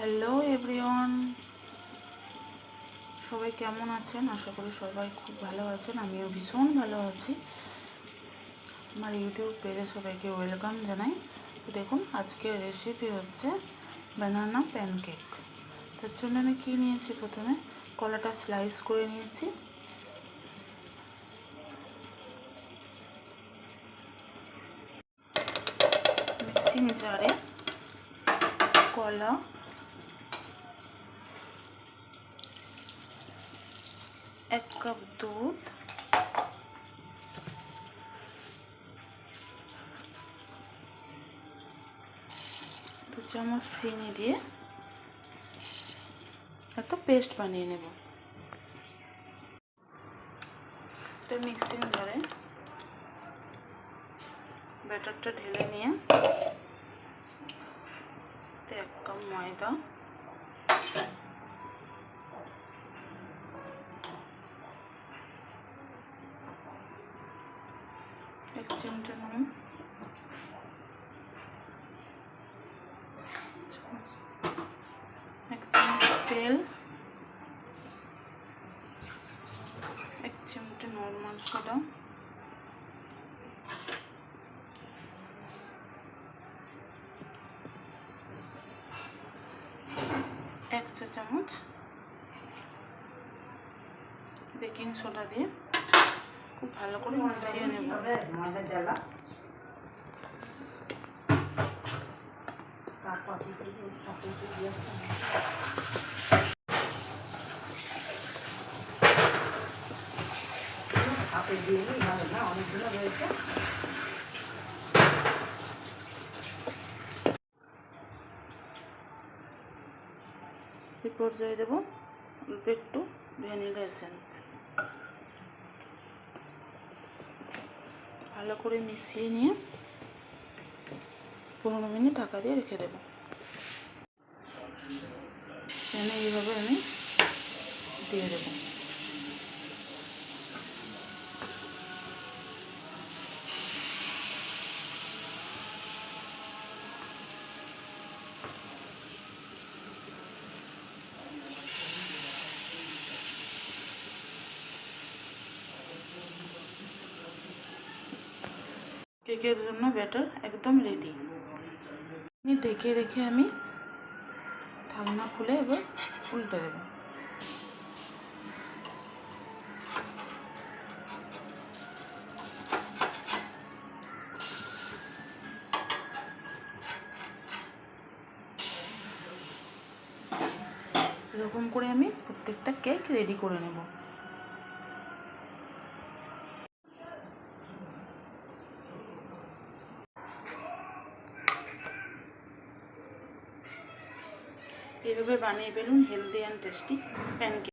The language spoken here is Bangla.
হ্যালো এভরিওয়ান, সবাই কেমন আছেন? আশা করি সবাই খুব ভালো আছেন। আমিও ভীষণ ভালো আছি। আমার ইউটিউব পেজে সবাইকে ওয়েলকাম জানাই। তো দেখুন, আজকের রেসিপি হচ্ছে বানানা প্যানকেক। তার জন্য আমি কী নিয়েছি, প্রথমে কলাটা স্লাইস করে নিয়েছি। মিক্সিং জারে কলা, এক কাপ দুধ, দু চামচ চিনি দিয়ে একটা পেস্ট বানিয়ে নেব। তো মিক্সিং জারে ব্যাটারটা ঢেলে নিয়ে এক কাপ ময়দা, এক চিমটে নুন, এক চিমটে তেল, এক চিমটে নর্মাল সোডা, এক চা চামচ বেকিং সোডা দিয়ে খুব ভালো করে মিশিয়ে নেব। এই পর্যায়ে দেবো অল্প একটু ভ্যানিলা এসেন্স। ভালো করে মিশিয়ে নিয়ে 15 মিনিট ঢাকা দিয়ে রেখে দেবো। এনে এইভাবে আমি দিয়ে দেবো। কেকের জন্য ব্যাটার একদম রেডি। ঢেকে রেখে আমি ঢাকনা খুলে এবার উল্টে দেব। এরকম করে আমি প্রত্যেকটা কেক রেডি করে নেব। এইভাবে বানিয়ে ফেলুন হেলদি অ্যান্ড টেস্টি প্যানকেক।